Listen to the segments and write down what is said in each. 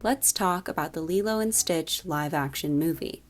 let's talk about the Lilo and Stitch live-action movie.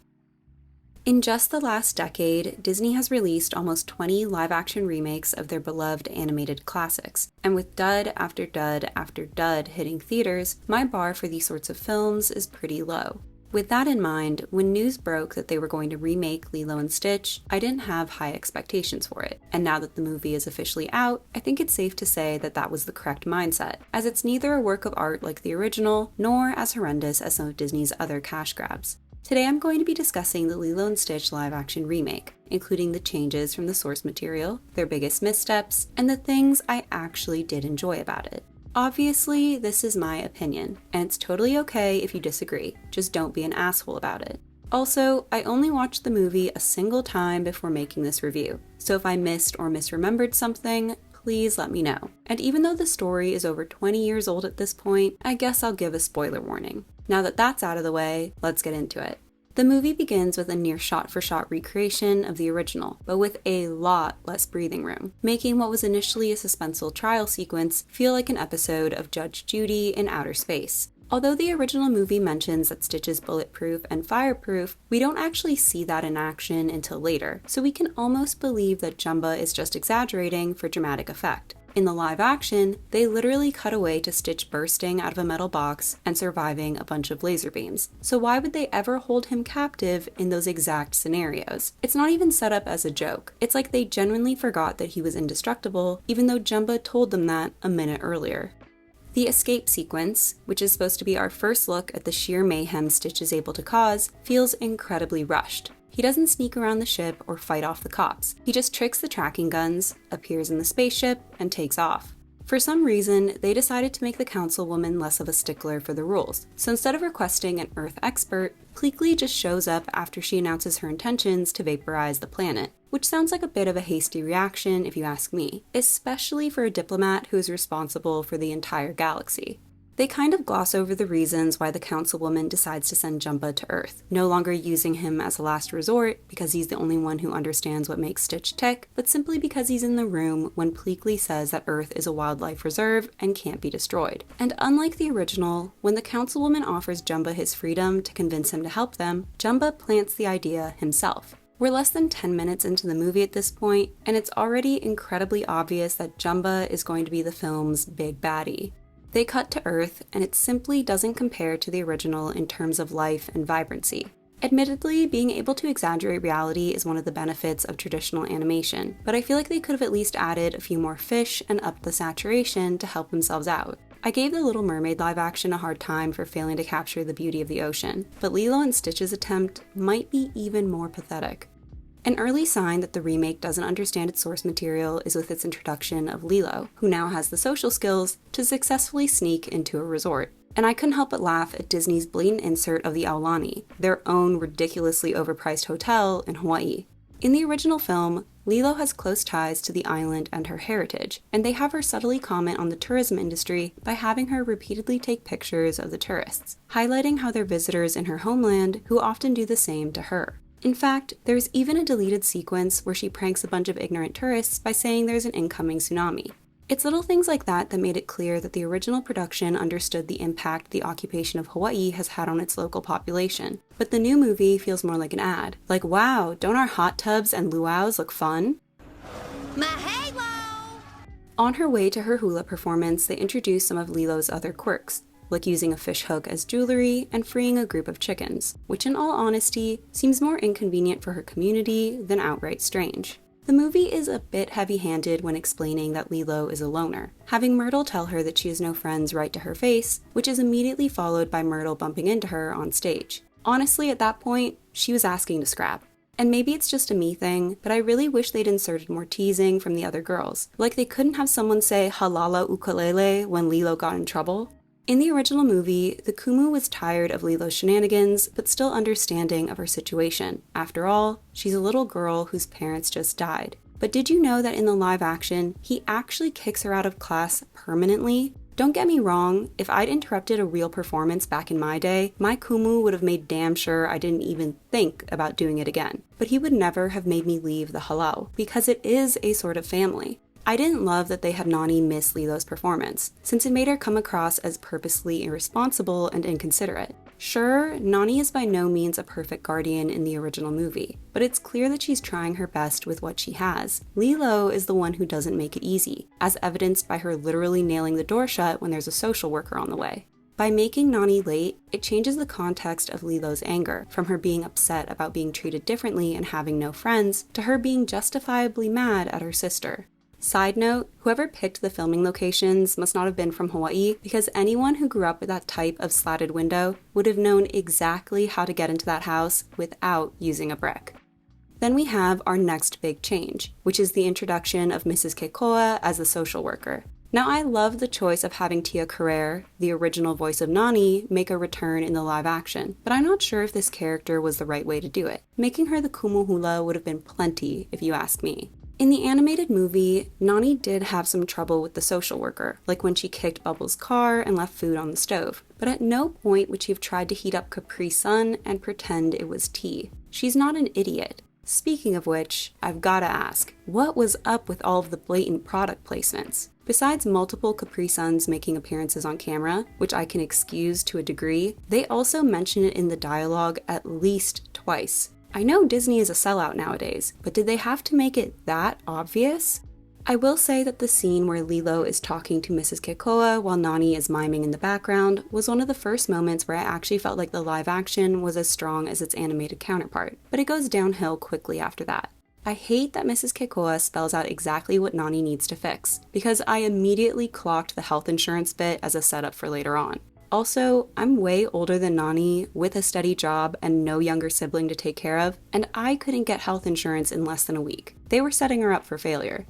In just the last decade, Disney has released almost 20 live-action remakes of their beloved animated classics, and with dud after dud after dud hitting theaters, my bar for these sorts of films is pretty low. With that in mind, when news broke that they were going to remake Lilo and Stitch, I didn't have high expectations for it, and now that the movie is officially out, I think it's safe to say that that was the correct mindset, as it's neither a work of art like the original, nor as horrendous as some of Disney's other cash grabs. Today I'm going to be discussing the Lilo and Stitch live-action remake, including the changes from the source material, their biggest missteps, and the things I actually did enjoy about it. Obviously, this is my opinion, and it's totally okay if you disagree, just don't be an asshole about it. Also, I only watched the movie a single time before making this review, so if I missed or misremembered something, please let me know. And even though the story is over 20 years old at this point, I guess I'll give a spoiler warning. Now that that's out of the way, let's get into it. The movie begins with a near shot-for-shot recreation of the original, but with a lot less breathing room, making what was initially a suspenseful trial sequence feel like an episode of Judge Judy in outer space. Although the original movie mentions that Stitch is bulletproof and fireproof, we don't actually see that in action until later, so we can almost believe that Jumba is just exaggerating for dramatic effect. In the live action, they literally cut away to Stitch bursting out of a metal box and surviving a bunch of laser beams. So why would they ever hold him captive in those exact scenarios? It's not even set up as a joke. It's like they genuinely forgot that he was indestructible, even though Jumba told them that a minute earlier. The escape sequence, which is supposed to be our first look at the sheer mayhem Stitch is able to cause, feels incredibly rushed. He doesn't sneak around the ship or fight off the cops. He just tricks the tracking guns, appears in the spaceship, and takes off. For some reason, they decided to make the councilwoman less of a stickler for the rules. So instead of requesting an Earth expert, Pleakley just shows up after she announces her intentions to vaporize the planet, which sounds like a bit of a hasty reaction if you ask me, especially for a diplomat who is responsible for the entire galaxy. They kind of gloss over the reasons why the councilwoman decides to send Jumba to Earth, no longer using him as a last resort because he's the only one who understands what makes Stitch tick, but simply because he's in the room when Pleakley says that Earth is a wildlife reserve and can't be destroyed. And unlike the original, when the councilwoman offers Jumba his freedom to convince him to help them, Jumba plants the idea himself. We're less than 10 minutes into the movie at this point, and it's already incredibly obvious that Jumba is going to be the film's big baddie. They cut to Earth, and it simply doesn't compare to the original in terms of life and vibrancy. Admittedly, being able to exaggerate reality is one of the benefits of traditional animation, but I feel like they could have at least added a few more fish and upped the saturation to help themselves out. I gave The Little Mermaid live action a hard time for failing to capture the beauty of the ocean, but Lilo and Stitch's attempt might be even more pathetic. An early sign that the remake doesn't understand its source material is with its introduction of Lilo, who now has the social skills to successfully sneak into a resort. And I couldn't help but laugh at Disney's blatant insert of the Aulani, their own ridiculously overpriced hotel in Hawaii. In the original film, Lilo has close ties to the island and her heritage, and they have her subtly comment on the tourism industry by having her repeatedly take pictures of the tourists, highlighting how they're visitors in her homeland who often do the same to her. In fact, there's even a deleted sequence where she pranks a bunch of ignorant tourists by saying there's an incoming tsunami. It's little things like that that made it clear that the original production understood the impact the occupation of Hawaii has had on its local population. But the new movie feels more like an ad. Like, wow, don't our hot tubs and luau's look fun? Mahalo! On her way to her hula performance, they introduce some of Lilo's other quirks, like using a fish hook as jewelry and freeing a group of chickens, which in all honesty seems more inconvenient for her community than outright strange. The movie is a bit heavy-handed when explaining that Lilo is a loner, having Myrtle tell her that she has no friends right to her face, which is immediately followed by Myrtle bumping into her on stage. Honestly, at that point, she was asking to scrap. And maybe it's just a me thing, but I really wish they'd inserted more teasing from the other girls. Like they couldn't have someone say halala ukulele when Lilo got in trouble. In the original movie, the Kumu was tired of Lilo's shenanigans, but still understanding of her situation. After all, she's a little girl whose parents just died. But did you know that in the live action, he actually kicks her out of class permanently? Don't get me wrong, if I'd interrupted a real performance back in my day, my Kumu would have made damn sure I didn't even think about doing it again. But he would never have made me leave the halau, because it is a sort of family. I didn't love that they had Nani miss Lilo's performance, since it made her come across as purposely irresponsible and inconsiderate. Sure, Nani is by no means a perfect guardian in the original movie, but it's clear that she's trying her best with what she has. Lilo is the one who doesn't make it easy, as evidenced by her literally nailing the door shut when there's a social worker on the way. By making Nani late, it changes the context of Lilo's anger, from her being upset about being treated differently and having no friends, to her being justifiably mad at her sister. Side note, whoever picked the filming locations must not have been from Hawaii, because anyone who grew up with that type of slatted window would have known exactly how to get into that house without using a brick. Then we have our next big change, which is the introduction of Mrs. Kekoa as the social worker. Now, I love the choice of having Tia Carrere, the original voice of Nani, make a return in the live action, but I'm not sure if this character was the right way to do it. Making her the kumuhula would have been plenty, if you ask me. In the animated movie, Nani did have some trouble with the social worker, like when she kicked Bubbles' car and left food on the stove. But at no point would she have tried to heat up Capri Sun and pretend it was tea. She's not an idiot. Speaking of which, I've gotta ask, what was up with all of the blatant product placements? Besides multiple Capri Suns making appearances on camera, which I can excuse to a degree, they also mention it in the dialogue at least twice. I know Disney is a sellout nowadays, but did they have to make it that obvious? I will say that the scene where Lilo is talking to Mrs. Kekoa while Nani is miming in the background was one of the first moments where I actually felt like the live action was as strong as its animated counterpart, but it goes downhill quickly after that. I hate that Mrs. Kekoa spells out exactly what Nani needs to fix, because I immediately clocked the health insurance bit as a setup for later on. Also, I'm way older than Nani, with a steady job and no younger sibling to take care of, and I couldn't get health insurance in less than a week. They were setting her up for failure.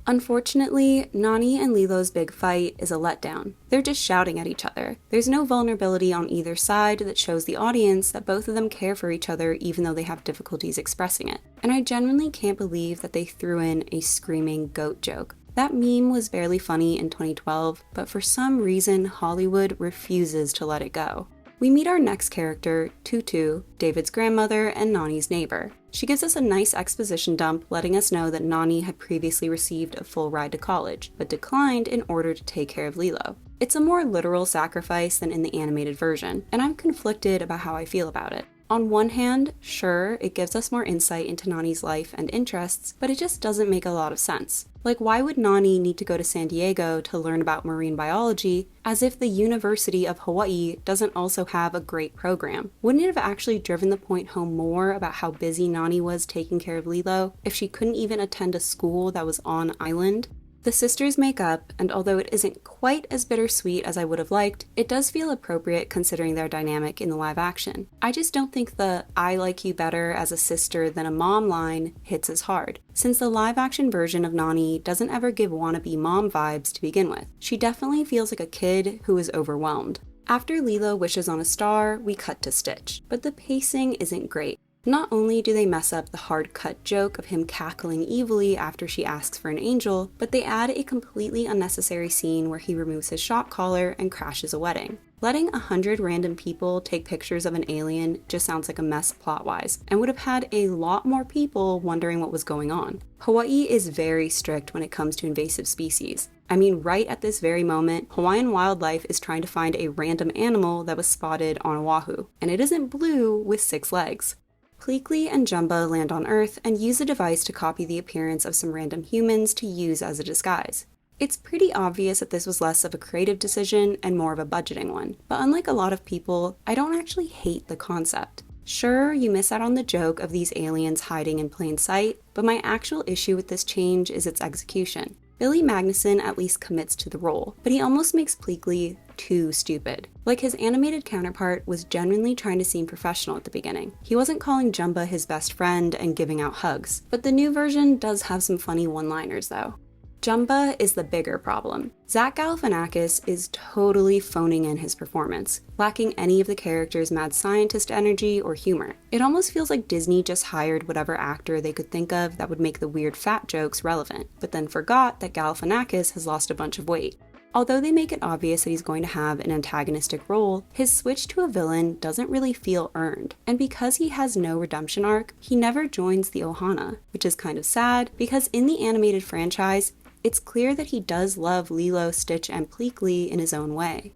Unfortunately, Nani and Lilo's big fight is a letdown. They're just shouting at each other. There's no vulnerability on either side that shows the audience that both of them care for each other even though they have difficulties expressing it. And I genuinely can't believe that they threw in a screaming goat joke. That meme was barely funny in 2012, but for some reason Hollywood refuses to let it go. We meet our next character, Tutu, David's grandmother and Nani's neighbor. She gives us a nice exposition dump letting us know that Nani had previously received a full ride to college, but declined in order to take care of Lilo. It's a more literal sacrifice than in the animated version, and I'm conflicted about how I feel about it. On one hand, sure, it gives us more insight into Nani's life and interests, but it just doesn't make a lot of sense. Like, why would Nani need to go to San Diego to learn about marine biology, as if the University of Hawaii doesn't also have a great program? Wouldn't it have actually driven the point home more about how busy Nani was taking care of Lilo if she couldn't even attend a school that was on island? The sisters make up, and although it isn't quite as bittersweet as I would have liked, it does feel appropriate considering their dynamic in the live action. I just don't think the "I like you better as a sister than a mom" line hits as hard, since the live action version of Nani doesn't ever give wannabe mom vibes to begin with. She definitely feels like a kid who is overwhelmed. After Lilo wishes on a star, we cut to Stitch, but the pacing isn't great. Not only do they mess up the hard-cut joke of him cackling evilly after she asks for an angel, but they add a completely unnecessary scene where he removes his shock collar and crashes a wedding. Letting 100 random people take pictures of an alien just sounds like a mess plot-wise, and would have had a lot more people wondering what was going on. Hawaii is very strict when it comes to invasive species. I mean, right at this very moment, Hawaiian Wildlife is trying to find a random animal that was spotted on Oahu, and it isn't blue with 6 legs. Pleakley and Jumba land on Earth and use a device to copy the appearance of some random humans to use as a disguise. It's pretty obvious that this was less of a creative decision and more of a budgeting one, but unlike a lot of people, I don't actually hate the concept. Sure, you miss out on the joke of these aliens hiding in plain sight, but my actual issue with this change is its execution. Billy Magnuson at least commits to the role, but he almost makes Pleakley too stupid. Like, his animated counterpart was genuinely trying to seem professional at the beginning. He wasn't calling Jumba his best friend and giving out hugs, but the new version does have some funny one-liners though. Jumba is the bigger problem. Zach Galifianakis is totally phoning in his performance, lacking any of the character's mad scientist energy or humor. It almost feels like Disney just hired whatever actor they could think of that would make the weird fat jokes relevant, but then forgot that Galifianakis has lost a bunch of weight. Although they make it obvious that he's going to have an antagonistic role, his switch to a villain doesn't really feel earned. And because he has no redemption arc, he never joins the Ohana, which is kind of sad because in the animated franchise, it's clear that he does love Lilo, Stitch, and Pleakley in his own way.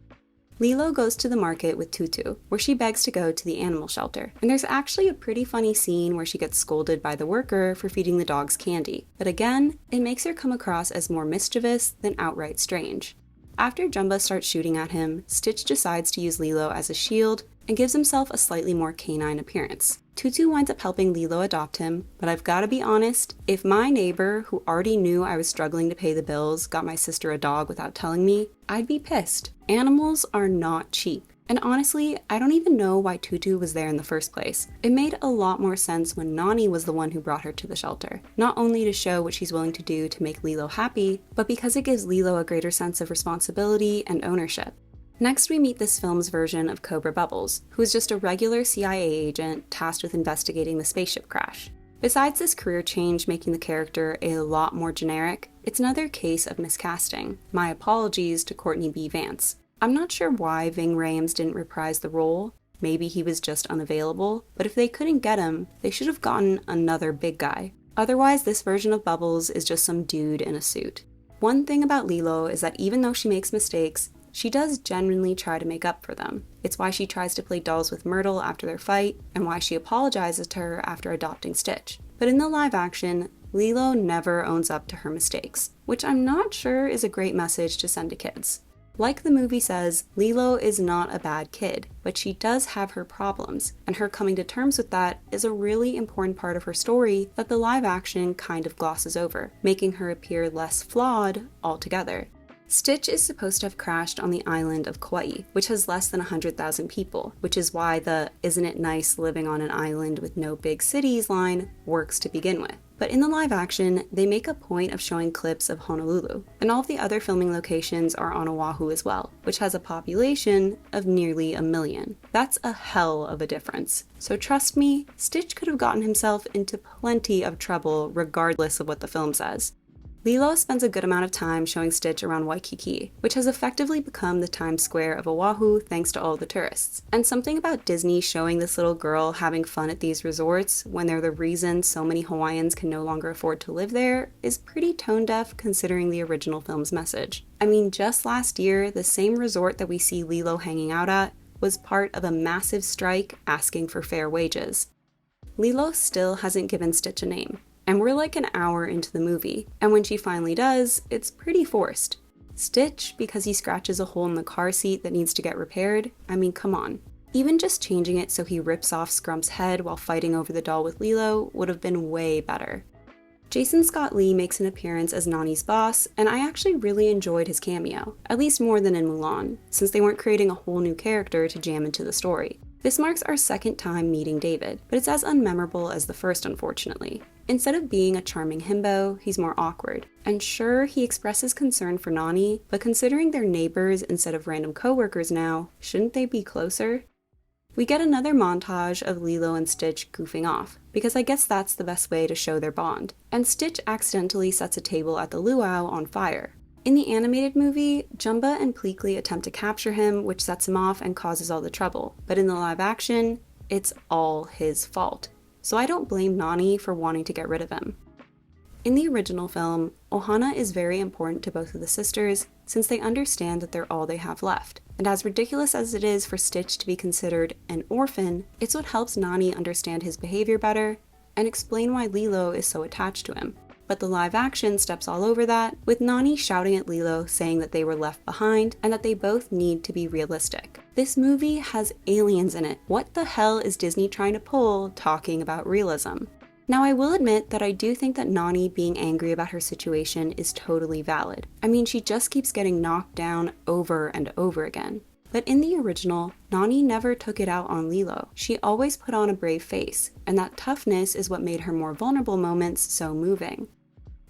Lilo goes to the market with Tutu, where she begs to go to the animal shelter, and there's actually a pretty funny scene where she gets scolded by the worker for feeding the dogs candy, but again, it makes her come across as more mischievous than outright strange. After Jumba starts shooting at him, Stitch decides to use Lilo as a shield and gives himself a slightly more canine appearance. Tutu winds up helping Lilo adopt him, but I've gotta be honest, if my neighbor, who already knew I was struggling to pay the bills, got my sister a dog without telling me, I'd be pissed. Animals are not cheap. And honestly, I don't even know why Tutu was there in the first place. It made a lot more sense when Nani was the one who brought her to the shelter, not only to show what she's willing to do to make Lilo happy, but because it gives Lilo a greater sense of responsibility and ownership. Next, we meet this film's version of Cobra Bubbles, who is just a regular CIA agent tasked with investigating the spaceship crash. Besides this career change making the character a lot more generic, it's another case of miscasting. My apologies to Courtney B. Vance. I'm not sure why Ving Rhames didn't reprise the role. Maybe he was just unavailable, but if they couldn't get him, they should have gotten another big guy. Otherwise, this version of Bubbles is just some dude in a suit. One thing about Lilo is that even though she makes mistakes, she does genuinely try to make up for them. It's why she tries to play dolls with Myrtle after their fight, and why she apologizes to her after adopting Stitch. But in the live action, Lilo never owns up to her mistakes, which I'm not sure is a great message to send to kids. Like the movie says, Lilo is not a bad kid, but she does have her problems, and her coming to terms with that is a really important part of her story that the live action kind of glosses over, making her appear less flawed altogether. Stitch is supposed to have crashed on the island of Kauai, which has less than 100,000 people, which is why the "isn't it nice living on an island with no big cities" line works to begin with. But in the live action, they make a point of showing clips of Honolulu, and all of the other filming locations are on Oahu as well, which has a population of nearly 1 million. That's a hell of a difference. So trust me, Stitch could have gotten himself into plenty of trouble regardless of what the film says. Lilo spends a good amount of time showing Stitch around Waikiki, which has effectively become the Times Square of Oahu thanks to all the tourists. And something about Disney showing this little girl having fun at these resorts when they're the reason so many Hawaiians can no longer afford to live there is pretty tone-deaf considering the original film's message. I mean, just last year, the same resort that we see Lilo hanging out at was part of a massive strike asking for fair wages. Lilo still hasn't given Stitch a name. And we're like an hour into the movie, and when she finally does, it's pretty forced. Stitch, because he scratches a hole in the car seat that needs to get repaired? I mean, come on. Even just changing it so he rips off Scrump's head while fighting over the doll with Lilo would have been way better. Jason Scott Lee makes an appearance as Nani's boss, and I actually really enjoyed his cameo, at least more than in Mulan, since they weren't creating a whole new character to jam into the story. This marks our second time meeting David, but it's as unmemorable as the first, unfortunately. Instead of being a charming himbo, he's more awkward. And sure, he expresses concern for Nani, but considering they're neighbors instead of random coworkers now, shouldn't they be closer? We get another montage of Lilo and Stitch goofing off, because I guess that's the best way to show their bond. And Stitch accidentally sets a table at the luau on fire. In the animated movie, Jumba and Pleakley attempt to capture him, which sets him off and causes all the trouble. But in the live action, it's all his fault. So I don't blame Nani for wanting to get rid of him. In the original film, Ohana is very important to both of the sisters, since they understand that they're all they have left. And as ridiculous as it is for Stitch to be considered an orphan, it's what helps Nani understand his behavior better and explain why Lilo is so attached to him. But the live action steps all over that, with Nani shouting at Lilo saying that they were left behind and that they both need to be realistic. This movie has aliens in it. What the hell is Disney trying to pull talking about realism? Now, I will admit that I do think that Nani being angry about her situation is totally valid. I mean, she just keeps getting knocked down over and over again. But in the original, Nani never took it out on Lilo. She always put on a brave face, and that toughness is what made her more vulnerable moments so moving.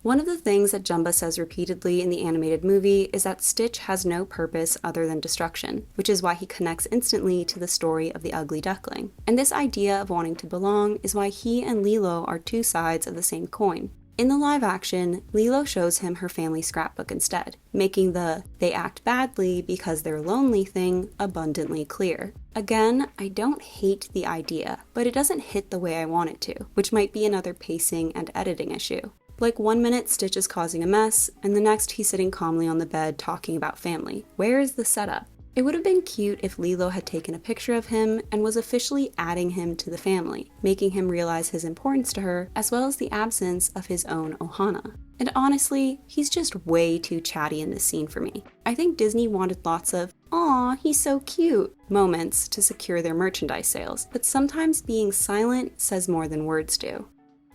One of the things that Jumba says repeatedly in the animated movie is that Stitch has no purpose other than destruction, which is why he connects instantly to the story of the ugly duckling. And this idea of wanting to belong is why he and Lilo are two sides of the same coin. In the live action, Lilo shows him her family scrapbook instead, making the "they act badly because they're lonely" thing abundantly clear. Again, I don't hate the idea, but it doesn't hit the way I want it to, which might be another pacing and editing issue. Like 1 minute Stitch is causing a mess, and the next he's sitting calmly on the bed talking about family. Where is the setup? It would have been cute if Lilo had taken a picture of him and was officially adding him to the family, making him realize his importance to her, as well as the absence of his own Ohana. And honestly, he's just way too chatty in this scene for me. I think Disney wanted lots of, "Aw, he's so cute" moments to secure their merchandise sales, but sometimes being silent says more than words do.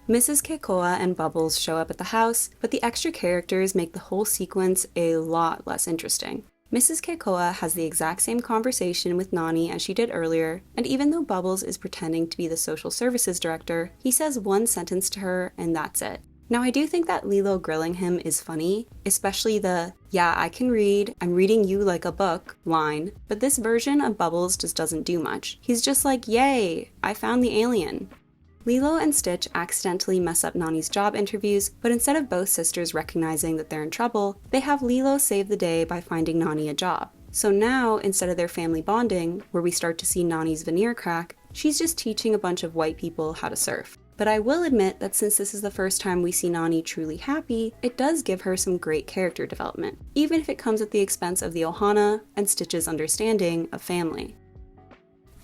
Mrs. Keikoa and Bubbles show up at the house, but the extra characters make the whole sequence a lot less interesting. Mrs. Keikoa has the exact same conversation with Nani as she did earlier, and even though Bubbles is pretending to be the social services director, he says one sentence to her and that's it. Now I do think that Lilo grilling him is funny, especially the "yeah, I can read, I'm reading you like a book" line, but this version of Bubbles just doesn't do much. He's just like, "Yay, I found the alien." Lilo and Stitch accidentally mess up Nani's job interviews, but instead of both sisters recognizing that they're in trouble, they have Lilo save the day by finding Nani a job. So now, instead of their family bonding, where we start to see Nani's veneer crack, she's just teaching a bunch of white people how to surf. But I will admit that since this is the first time we see Nani truly happy, it does give her some great character development, even if it comes at the expense of the Ohana and Stitch's understanding of family.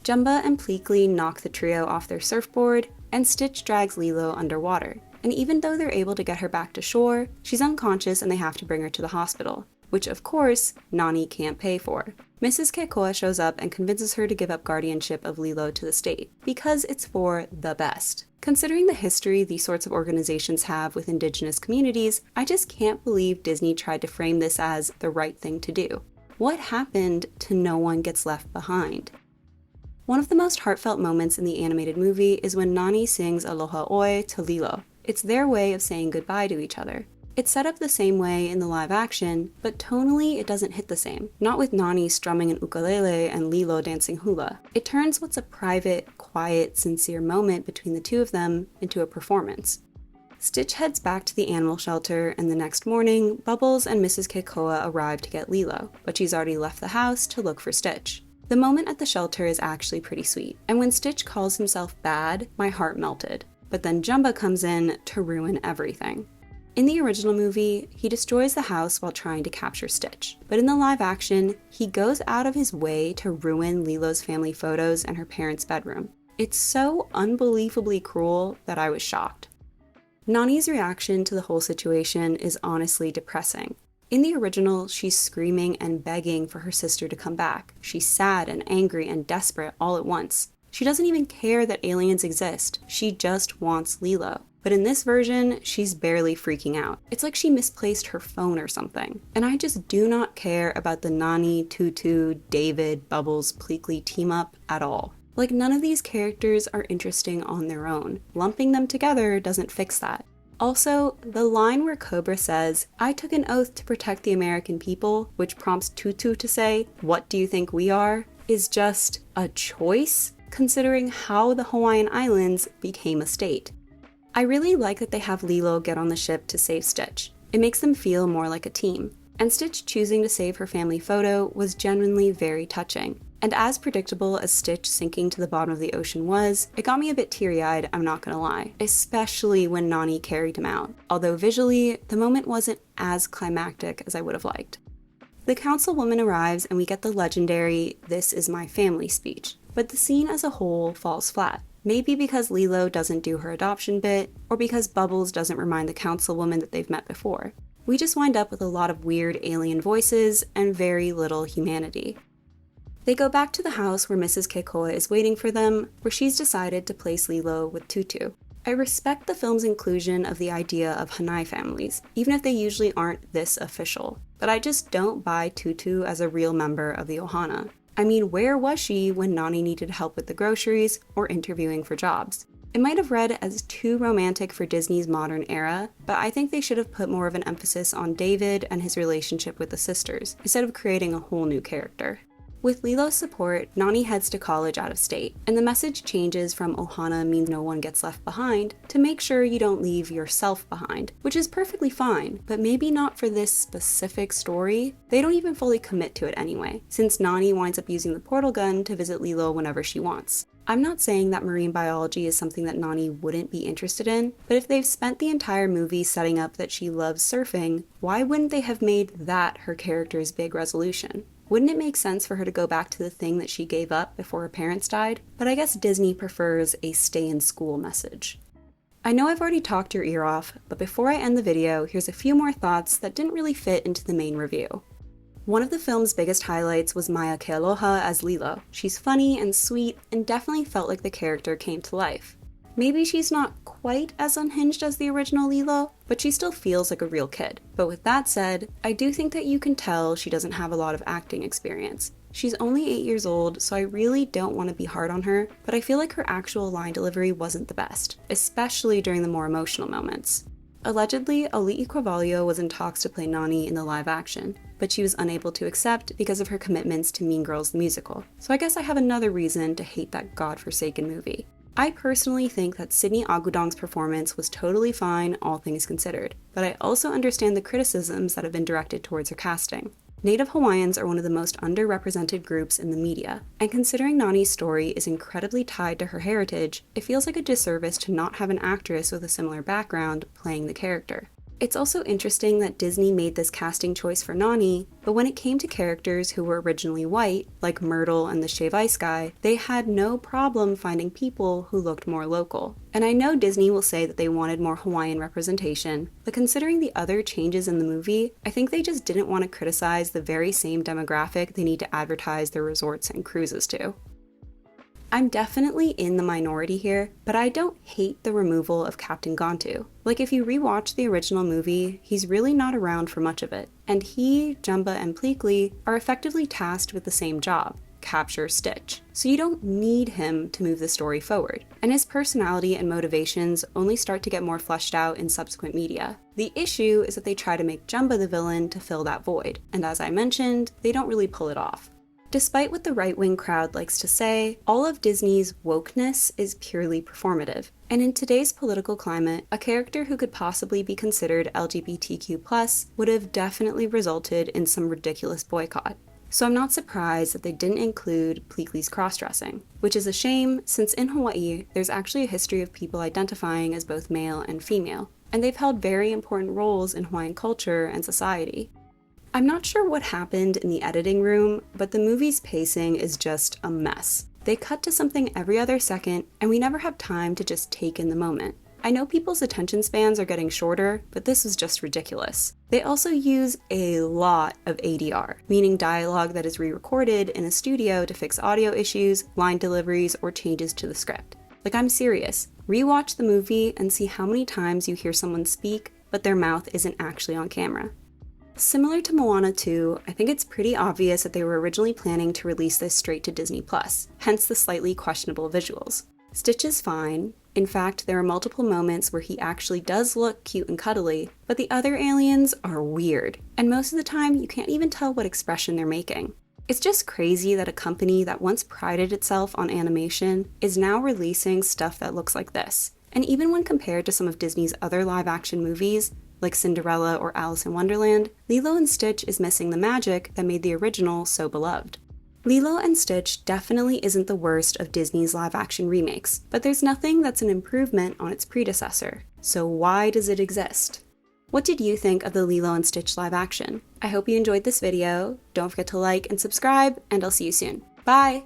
Jumba and Pleakley knock the trio off their surfboard, and Stitch drags Lilo underwater. And even though they're able to get her back to shore, she's unconscious and they have to bring her to the hospital, which of course, Nani can't pay for. Mrs. Keikoa shows up and convinces her to give up guardianship of Lilo to the state, because it's for the best. Considering the history these sorts of organizations have with indigenous communities, I just can't believe Disney tried to frame this as the right thing to do. What happened to No One Gets Left Behind? One of the most heartfelt moments in the animated movie is when Nani sings Aloha Oe to Lilo. It's their way of saying goodbye to each other. It's set up the same way in the live action, but tonally it doesn't hit the same. Not with Nani strumming an ukulele and Lilo dancing hula. It turns what's a private, quiet, sincere moment between the two of them into a performance. Stitch heads back to the animal shelter, and the next morning, Bubbles and Mrs. Keikoa arrive to get Lilo, but she's already left the house to look for Stitch. The moment at the shelter is actually pretty sweet, and when Stitch calls himself bad, my heart melted. But then Jumba comes in to ruin everything. In the original movie, he destroys the house while trying to capture Stitch, but in the live action, he goes out of his way to ruin Lilo's family photos and her parents' bedroom. It's so unbelievably cruel that I was shocked. Nani's reaction to the whole situation is honestly depressing. In the original, she's screaming and begging for her sister to come back. She's sad and angry and desperate all at once. She doesn't even care that aliens exist. She just wants Lilo. But in this version, she's barely freaking out. It's like she misplaced her phone or something. And I just do not care about the Nani, Tutu, David, Bubbles, Pleakley team up at all. Like, none of these characters are interesting on their own. Lumping them together doesn't fix that. Also, the line where Cobra says, "I took an oath to protect the American people," which prompts Tutu to say, "What do you think we are?" is just a choice, considering how the Hawaiian Islands became a state. I really like that they have Lilo get on the ship to save Stitch. It makes them feel more like a team. And Stitch choosing to save her family photo was genuinely very touching. And as predictable as Stitch sinking to the bottom of the ocean was, it got me a bit teary-eyed, I'm not gonna lie, especially when Nani carried him out. Although visually, the moment wasn't as climactic as I would have liked. The councilwoman arrives and we get the legendary "This is my family" speech, but the scene as a whole falls flat. Maybe because Lilo doesn't do her adoption bit, or because Bubbles doesn't remind the councilwoman that they've met before. We just wind up with a lot of weird alien voices and very little humanity. They go back to the house where Mrs. Keikoa is waiting for them, where she's decided to place Lilo with Tutu. I respect the film's inclusion of the idea of Hanai families, even if they usually aren't this official, but I just don't buy Tutu as a real member of the Ohana. I mean, where was she when Nani needed help with the groceries or interviewing for jobs? It might have read as too romantic for Disney's modern era, but I think they should have put more of an emphasis on David and his relationship with the sisters, instead of creating a whole new character. With Lilo's support, Nani heads to college out of state, and the message changes from "Ohana means no one gets left behind" to "make sure you don't leave yourself behind," which is perfectly fine, but maybe not for this specific story. They don't even fully commit to it anyway, since Nani winds up using the portal gun to visit Lilo whenever she wants. I'm not saying that marine biology is something that Nani wouldn't be interested in, but if they've spent the entire movie setting up that she loves surfing, why wouldn't they have made that her character's big resolution? Wouldn't it make sense for her to go back to the thing that she gave up before her parents died? But I guess Disney prefers a stay in school message. I know I've already talked your ear off, but before I end the video, here's a few more thoughts that didn't really fit into the main review. One of the film's biggest highlights was Maya Kealoha as Lilo. She's funny and sweet and definitely felt like the character came to life. Maybe she's not quite as unhinged as the original Lilo, but she still feels like a real kid. But with that said, I do think that you can tell she doesn't have a lot of acting experience. She's only 8 years old, so I really don't want to be hard on her, but I feel like her actual line delivery wasn't the best, especially during the more emotional moments. Allegedly, aalyiah was in talks to play Nani in the live action, but she was unable to accept because of her commitments to Mean Girls the musical. So I guess I have another reason to hate that godforsaken movie. I personally think that Sydney Agudong's performance was totally fine, all things considered, but I also understand the criticisms that have been directed towards her casting. Native Hawaiians are one of the most underrepresented groups in the media, and considering Nani's story is incredibly tied to her heritage, it feels like a disservice to not have an actress with a similar background playing the character. It's also interesting that Disney made this casting choice for Nani, but when it came to characters who were originally white, like Myrtle and the Shave Ice guy, they had no problem finding people who looked more local. And I know Disney will say that they wanted more Hawaiian representation, but considering the other changes in the movie, I think they just didn't want to criticize the very same demographic they need to advertise their resorts and cruises to. I'm definitely in the minority here, but I don't hate the removal of Captain Gontu. Like, if you rewatch the original movie, he's really not around for much of it, and he, Jumba, and Pleakley are effectively tasked with the same job: capture Stitch. So you don't need him to move the story forward, and his personality and motivations only start to get more fleshed out in subsequent media. The issue is that they try to make Jumba the villain to fill that void, and as I mentioned, they don't really pull it off. Despite what the right-wing crowd likes to say, all of Disney's wokeness is purely performative. And in today's political climate, a character who could possibly be considered LGBTQ+ would have definitely resulted in some ridiculous boycott. So I'm not surprised that they didn't include Pleakley's cross-dressing, which is a shame since in Hawaii, there's actually a history of people identifying as both male and female, and they've held very important roles in Hawaiian culture and society. I'm not sure what happened in the editing room, but the movie's pacing is just a mess. They cut to something every other second, and we never have time to just take in the moment. I know people's attention spans are getting shorter, but this was just ridiculous. They also use a lot of ADR, meaning dialogue that is re-recorded in a studio to fix audio issues, line deliveries, or changes to the script. Like, I'm serious. Rewatch the movie and see how many times you hear someone speak, but their mouth isn't actually on camera. Similar to Moana 2, I think it's pretty obvious that they were originally planning to release this straight to Disney+, hence the slightly questionable visuals. Stitch is fine. In fact, there are multiple moments where he actually does look cute and cuddly, but the other aliens are weird, and most of the time you can't even tell what expression they're making. It's just crazy that a company that once prided itself on animation is now releasing stuff that looks like this. And even when compared to some of Disney's other live-action movies, like Cinderella or Alice in Wonderland, Lilo and Stitch is missing the magic that made the original so beloved. Lilo and Stitch definitely isn't the worst of Disney's live-action remakes, but there's nothing that's an improvement on its predecessor. So why does it exist? What did you think of the Lilo and Stitch live action? I hope you enjoyed this video. Don't forget to like and subscribe, and I'll see you soon. Bye!